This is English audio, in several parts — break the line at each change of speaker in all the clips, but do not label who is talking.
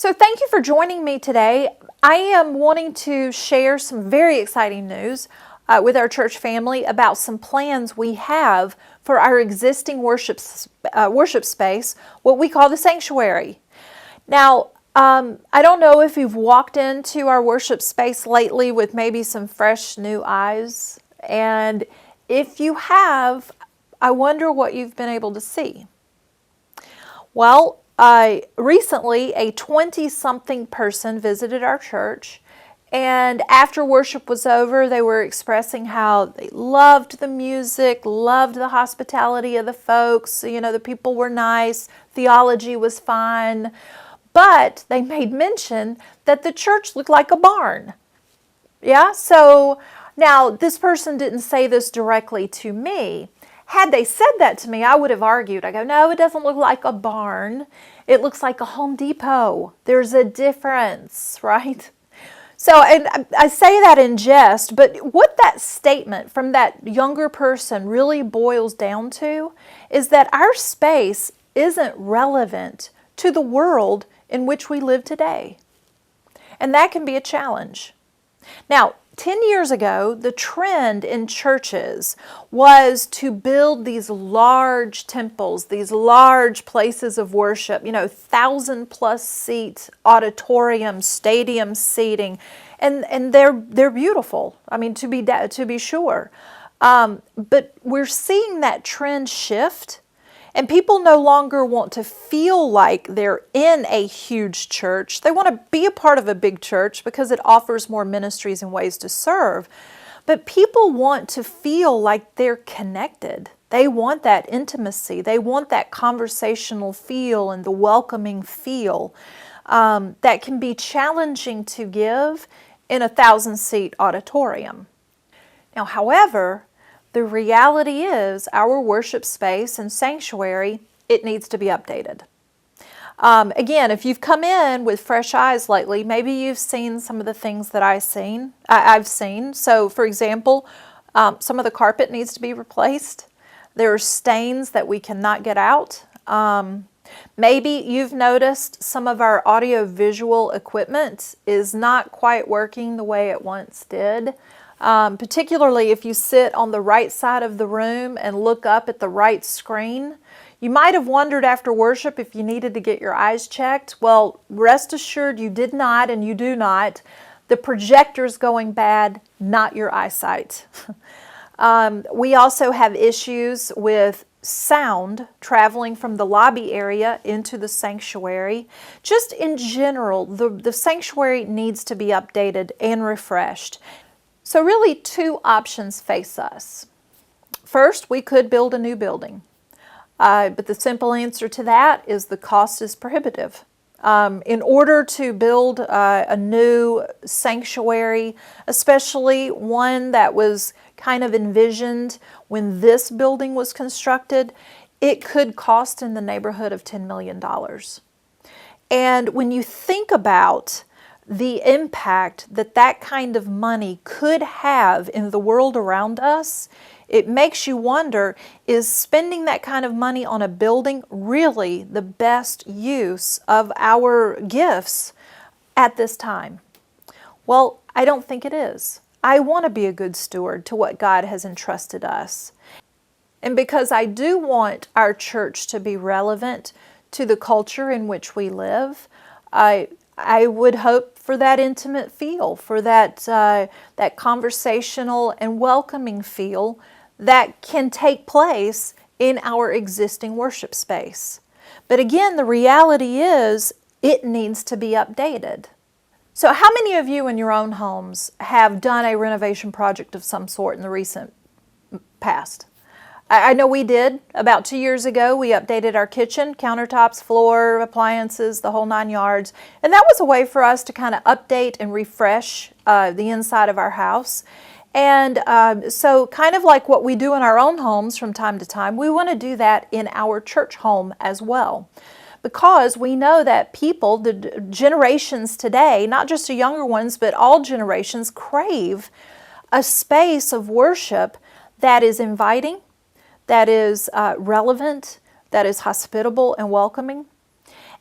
So thank you for joining me today. I am wanting to share some very exciting news with our church family about some plans we have for our existing worship space, what we call the sanctuary. Now, I don't know if you've walked into our worship space lately with maybe some fresh new eyes, and if you have, I wonder what you've been able to see. Well, recently a 20-something person visited our church, and after worship was over, they were expressing how they loved the music, loved the hospitality of the folks. You know, the people were nice, theology was fine, but they made mention that the church looked like a barn. Yeah, so now this person didn't say this directly to me. Had they said that to me, I would have argued. I go, no, it doesn't look like a barn. It looks like a Home Depot. There's a difference, right? So, and I say that in jest, but what that statement from that younger person really boils down to is that our space isn't relevant to the world in which we live today. And that can be a challenge. Now, 10 years ago, the trend in churches was to build these large temples, these large places of worship, 1,000+ seat auditoriums, stadium seating, and they're beautiful. I mean, to be sure. But we're seeing that trend shift. And people no longer want to feel like they're in a huge church. They want to be a part of a big church because it offers more ministries and ways to serve. But people want to feel like they're connected. They want that intimacy. They want that conversational feel and the welcoming feel that can be challenging to give in a 1,000-seat auditorium. Now, however, the reality is our worship space and sanctuary, it needs to be updated. Again, if you've come in with fresh eyes lately, maybe you've seen some of the things that I've seen. So, for example, some of the carpet needs to be replaced. There are stains that we cannot get out. Maybe you've noticed some of our audio-visual equipment is not quite working the way it once did. Particularly if you sit on the right side of the room and look up at the right screen. You might have wondered after worship if you needed to get your eyes checked. Well, rest assured you did not and you do not. The projector's going bad, not your eyesight. We also have issues with sound traveling from the lobby area into the sanctuary. Just in general, the sanctuary needs to be updated and refreshed. So really two options face us. First, we could build a new building, but the simple answer to that is the cost is prohibitive. In order to build a new sanctuary, especially one that was kind of envisioned when this building was constructed, it could cost in the neighborhood of $10 million. And when you think about the impact that kind of money could have in the world around us, it makes you wonder, is spending that kind of money on a building really the best use of our gifts at this time? Well, I don't think it is. I want to be a good steward to what God has entrusted us. And because I do want our church to be relevant to the culture in which we live, I would hope for that intimate feel, for that conversational and welcoming feel that can take place in our existing worship space. But again, the reality is it needs to be updated. So how many of you in your own homes have done a renovation project of some sort in the recent past? I know we did. About 2 years ago, we updated our kitchen, countertops, floor, appliances, the whole 9 yards. And that was a way for us to kind of update and refresh the inside of our house. And so kind of like what we do in our own homes from time to time, we want to do that in our church home as well. Because we know that people, the generations today, not just the younger ones, but all generations crave a space of worship that is inviting, that is relevant, that is hospitable and welcoming.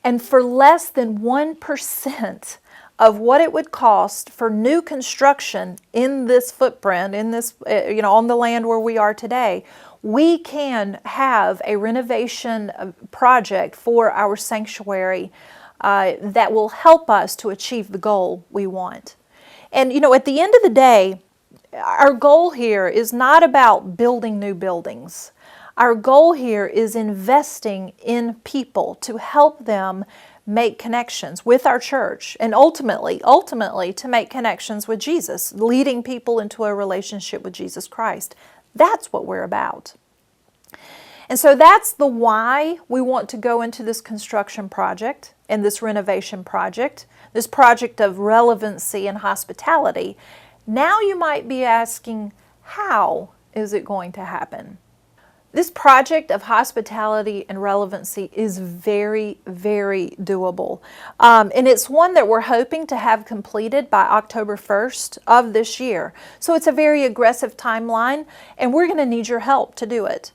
And for less than 1% of what it would cost for new construction in this footprint, in this, on the land where we are today, we can have a renovation project for our sanctuary that will help us to achieve the goal we want. And at the end of the day, our goal here is not about building new buildings. Our goal here is investing in people to help them make connections with our church, and ultimately to make connections with Jesus, leading people into a relationship with Jesus Christ. That's what we're about. And so that's the why we want to go into this construction project and this renovation project, this project of relevancy and hospitality. Now you might be asking, how is it going to happen? This project of hospitality and relevancy is very, very doable. And it's one that we're hoping to have completed by October 1st of this year. So it's a very aggressive timeline, and we're going to need your help to do it.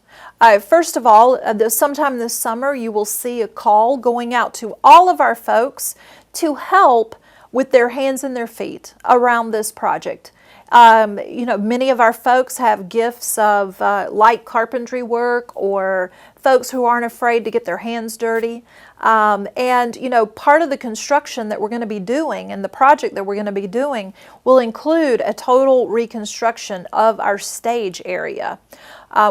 First of all, sometime this summer, you will see a call going out to all of our folks to help with their hands and their feet around this project. Many of our folks have gifts of light carpentry work, or folks who aren't afraid to get their hands dirty. Part of the construction that we're going to be doing and the project that we're going to be doing will include a total reconstruction of our stage area.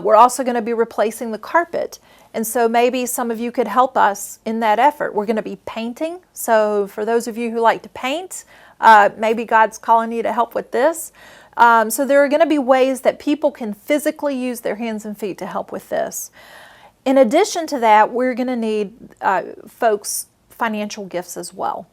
We're also going to be replacing the carpet. And so maybe some of you could help us in that effort. We're going to be painting. So for those of you who like to paint, maybe God's calling you to help with this. So there are going to be ways that people can physically use their hands and feet to help with this. In addition to that, we're going to need folks' financial gifts as well.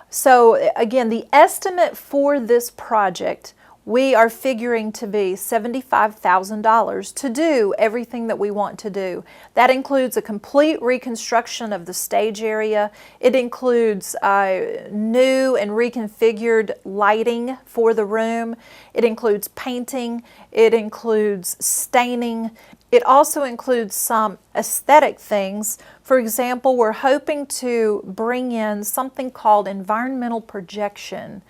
So again, the estimate for this project, we are figuring to be $75,000 to do everything that we want to do. That includes a complete reconstruction of the stage area. It includes new and reconfigured lighting for the room. It includes painting. It includes staining. It also includes some aesthetic things. For example, we're hoping to bring in something called environmental projection.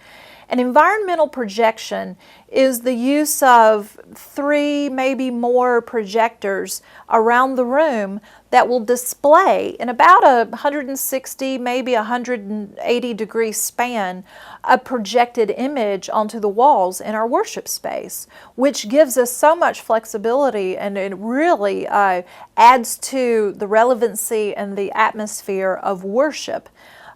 An environmental projection is the use of 3, maybe more projectors around the room that will display in about a 160, maybe 180 degree span, a projected image onto the walls in our worship space, which gives us so much flexibility, and it really adds to the relevancy and the atmosphere of worship.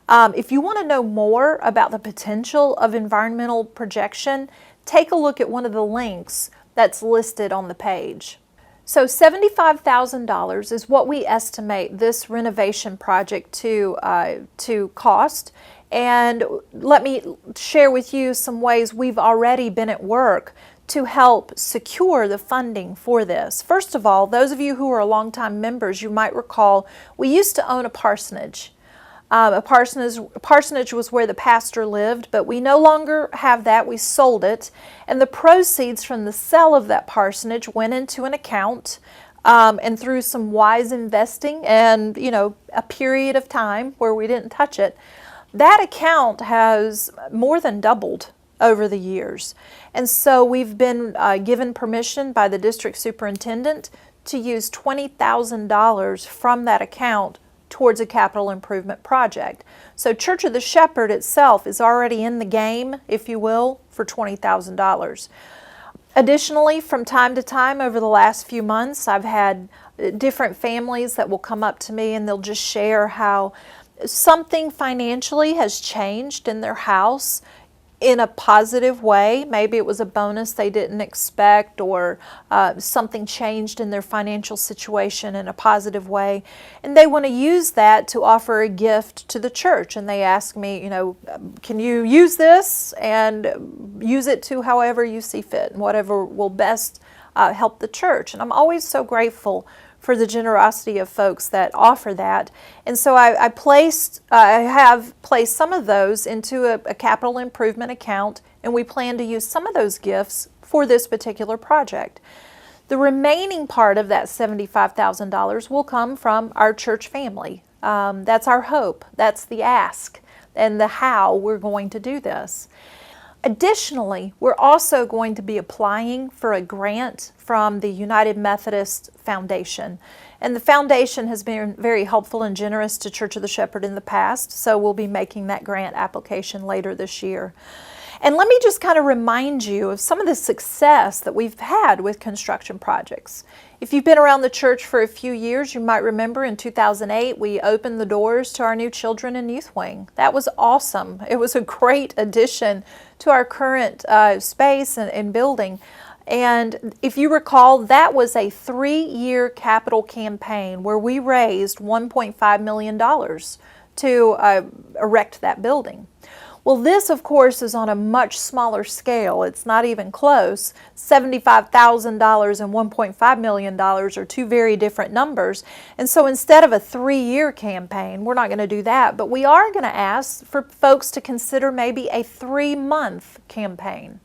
If you want to know more about the potential of environmental projection, take a look at one of the links that's listed on the page. So $75,000 is what we estimate this renovation project to cost. And let me share with you some ways we've already been at work to help secure the funding for this. First of all, those of you who are longtime members, you might recall we used to own a parsonage. A parsonage was where the pastor lived, but we no longer have that. We sold it, and the proceeds from the sale of that parsonage went into an account, and through some wise investing and a period of time where we didn't touch it, that account has more than doubled over the years. And so we've been given permission by the district superintendent to use $20,000 from that account towards a capital improvement project. So Church of the Shepherd itself is already in the game, if you will, for $20,000. Additionally, from time to time over the last few months, I've had different families that will come up to me and they'll just share how something financially has changed in their house in a positive way. Maybe it was a bonus they didn't expect, or something changed in their financial situation in a positive way. And they want to use that to offer a gift to the church. And they ask me, can you use this and use it to however you see fit and whatever will best help the church. And I'm always so grateful for the generosity of folks that offer that. And so I have placed some of those into a capital improvement account, and we plan to use some of those gifts for this particular project. The remaining part of that $75,000 will come from our church family. That's our hope. That's the ask and the how we're going to do this. Additionally, we're also going to be applying for a grant from the United Methodist Foundation. And the foundation has been very helpful and generous to Church of the Shepherd in the past, so we'll be making that grant application later this year. And let me just kind of remind you of some of the success that we've had with construction projects. If you've been around the church for a few years, you might remember in 2008 we opened the doors to our new children and youth wing. That was awesome. It was a great addition to our current space and building. And if you recall, that was a 3-year capital campaign where we raised $1.5 million to erect that building. Well, this, of course, is on a much smaller scale. It's not even close. $75,000 and $1.5 million are two very different numbers. And so instead of a 3-year campaign, we're not going to do that, but we are going to ask for folks to consider maybe a 3-month campaign.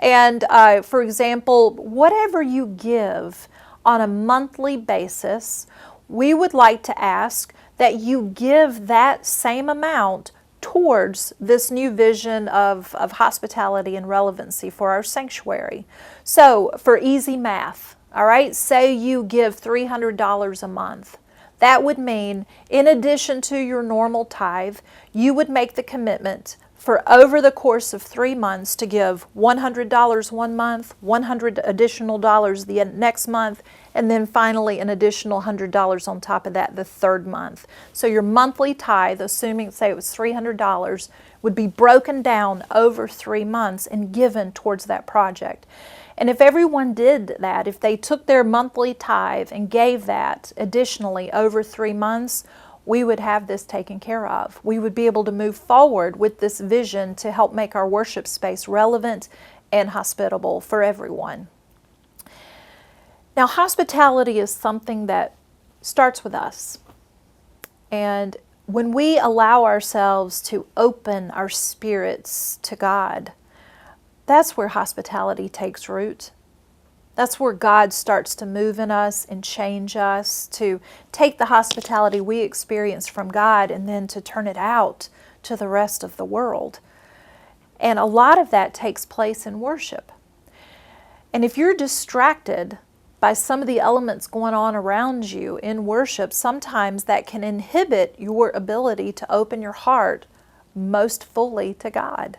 And for example, whatever you give on a monthly basis, we would like to ask that you give that same amount towards this new vision of hospitality and relevancy for our sanctuary. So for easy math, all right, say you give $300 a month. That would mean, in addition to your normal tithe, you would make the commitment for over the course of 3 months to give $100 one month, $100 additional dollars the next month, and then finally an additional $100 on top of that the third month. So your monthly tithe, assuming say it was $300, would be broken down over 3 months and given towards that project. And if everyone did that, if they took their monthly tithe and gave that additionally over 3 months, we would have this taken care of. We would be able to move forward with this vision to help make our worship space relevant and hospitable for everyone. Now, hospitality is something that starts with us. And when we allow ourselves to open our spirits to God, that's where hospitality takes root. That's where God starts to move in us and change us, to take the hospitality we experience from God and then to turn it out to the rest of the world. And a lot of that takes place in worship. And if you're distracted by some of the elements going on around you in worship, sometimes that can inhibit your ability to open your heart most fully to God.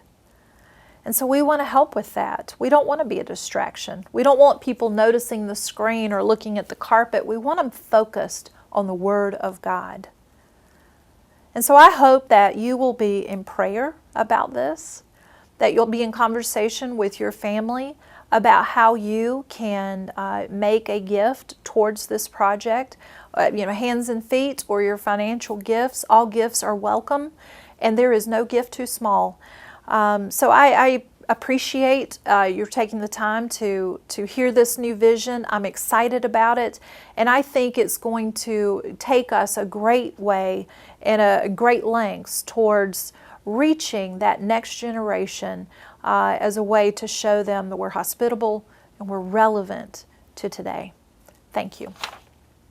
And so we want to help with that. We don't want to be a distraction. We don't want people noticing the screen or looking at the carpet. We want them focused on the Word of God. And so I hope that you will be in prayer about this, that you'll be in conversation with your family about how you can make a gift towards this project. Hands and feet or your financial gifts. All gifts are welcome, and there is no gift too small. So I appreciate you're taking the time to hear this new vision. I'm excited about it, and I think it's going to take us a great way and a great lengths towards reaching that next generation as a way to show them that we're hospitable and we're relevant to today. Thank you.